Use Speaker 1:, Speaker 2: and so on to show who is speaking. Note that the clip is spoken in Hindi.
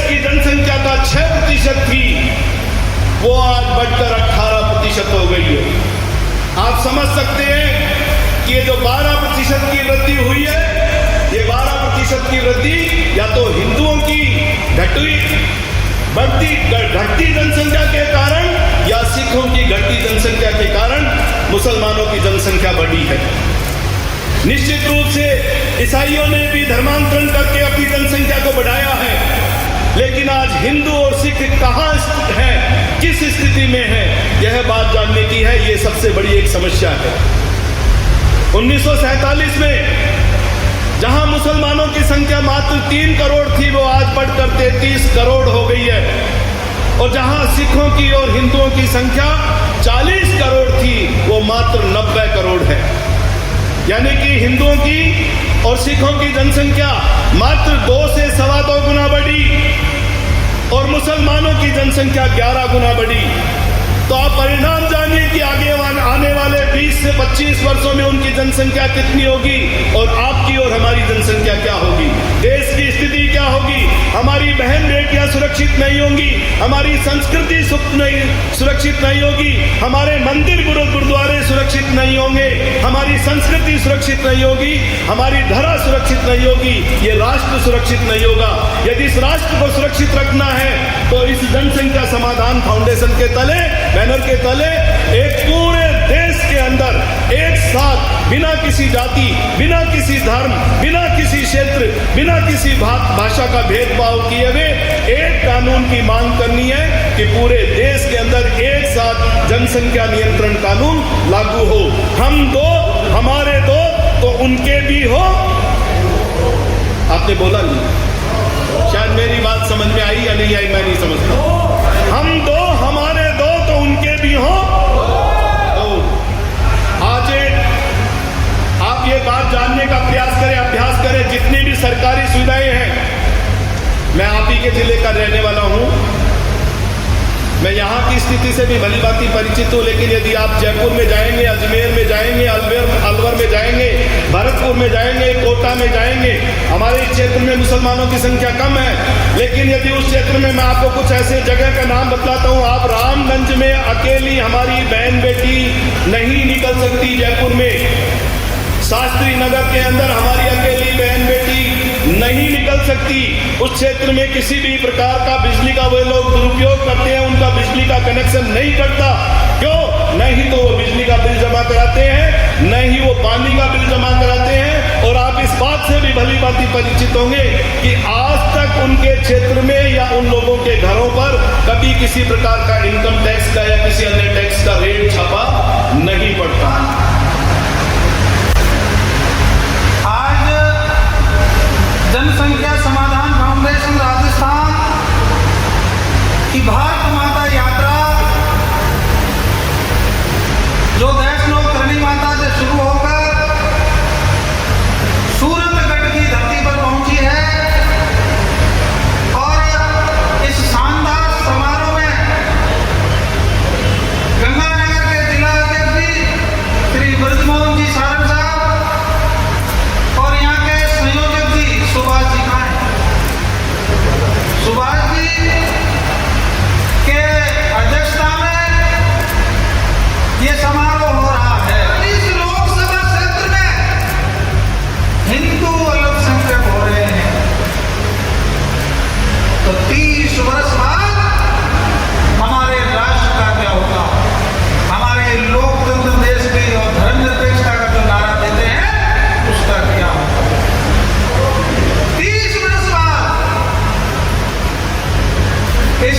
Speaker 1: की जनसंख्या का 6% थी, वो आज बढ़कर 18% हो गई है। आप समझ सकते हैं कि ये जो 12% की वृद्धि हुई है, ये 12% की वृद्धि या तो हिंदुओं की घटती जनसंख्या के कारण या सिखों की घटती जनसंख्या के कारण मुसलमानों की जनसंख्या बढ़ी है। निश्चित रूप से ईसाइयों ने भी धर्मांतरण करके अपनी जनसंख्या को बढ़ाया है, लेकिन आज हिंदू और सिख कहां हैं, किस स्थिति में है, यह बात जानने की है। यह सबसे बड़ी एक समस्या है। 1947 में जहां मुसलमानों की संख्या मात्र 3 करोड़ थी, वो आज बढ़कर 33 करोड़ हो गई है। और जहां सिखों की और हिंदुओं की संख्या 40 करोड़ थी, वो मात्र 90 करोड़ है। यानी कि हिंदुओं की और सिखों की जनसंख्या मात्र 2 से 2.25 गुना बढ़ी और मुसलमानों की जनसंख्या 11 गुना बढ़ी। तो आप परिणाम जानिए कि आने वाले 20 से 25 वर्षों में उनकी जनसंख्या कितनी होगी और आपकी और हमारी जनसंख्या क्या होगी, देश की स्थिति क्या होगी। हमारी बहन बेटियां सुरक्षित नहीं होंगी, हमारी संस्कृति सुरक्षित नहीं होगी, हमारे मंदिर गुरुद्वारे सुरक्षित नहीं होंगे, हमारी संस्कृति सुरक्षित नहीं होगी, हमारी धरा सुरक्षित नहीं होगी, ये राष्ट्र सुरक्षित नहीं होगा। यदि इस राष्ट्र को सुरक्षित रखना है तो इस जनसंख्या समाधान फाउंडेशन के तले, बैनर के तले एक पूरे देश के अंदर एक साथ, बिना किसी जाति, बिना किसी धर्म, बिना किसी क्षेत्र, बिना किसी भाषा का भेदभाव किए हुए एक कानून की मांग करनी है कि पूरे देश के अंदर एक साथ जनसंख्या नियंत्रण कानून लागू हो। हम दो, हमारे दो, तो उनके भी हो। आपने बोला नहीं, शायद मेरी बात समझ में आई या नहीं आई, मैं नहीं समझता। हम दो, हमारे दो, तो उनके भी हो। तो आज आप ये बात जानने का प्रयास करें, अभ्यास करें। जितनी भी सरकारी सुविधाएं हैं, मैं आप ही के जिले का रहने वाला हूं, मैं यहाँ की स्थिति से भी भली भांति परिचित हूँ। लेकिन यदि आप जयपुर में जाएंगे, अजमेर में जाएंगे, अलवर में जाएंगे, भरतपुर में जाएंगे, कोटा में जाएंगे, हमारे इस क्षेत्र में मुसलमानों की संख्या कम है। लेकिन यदि उस क्षेत्र में मैं आपको कुछ ऐसे जगह का नाम बतलाता हूँ, आप रामगंज में अकेली हमारी बहन बेटी नहीं निकल सकती, जयपुर में शास्त्री नगर के अंदर हमारी अकेली बहन बेटी नहीं निकल सकती। उस क्षेत्र में किसी भी प्रकार का बिजली का वे लोग दुरुपयोग करते हैं, उनका बिजली का कनेक्शन नहीं कटता। क्यों? नहीं तो वो बिजली का बिल जमा कराते हैं, न ही वो पानी का बिल जमा कराते हैं। और आप इस बात से भी भली भांति परिचित होंगे कि आज तक उनके क्षेत्र में या उन लोगों के घरों पर कभी किसी प्रकार का इनकम टैक्स का या किसी अन्य टैक्स का रेट छपा नहीं पड़ता।
Speaker 2: जनसंख्या समाधान फाउंडेशन राजस्थान की भारत माता यात्रा जो देशनोक धरणी माता से शुरू होकर सूरतगढ़ की धरती पर पहुंची है। और इस शानदार समारोह में गंगानगर के जिला अध्यक्ष श्री ब्रजमोहन जी सारंग साहब और यहाँ के संयोजक जी सुभाष जी का है। सुभाष जी के अध्यक्षता में ये समारोह हो रहा है। इस लोकसभा क्षेत्र में हिंदू अल्पसंख्यक हो रहे हैं, तो 30 वर्ष बाद हमारे राष्ट्र का क्या होगा? हमारे लोकतंत्र देश की और धर्मनिरपेक्षता का जो नारा देते हैं, उसका क्या होगा? 30 वर्ष बाद इस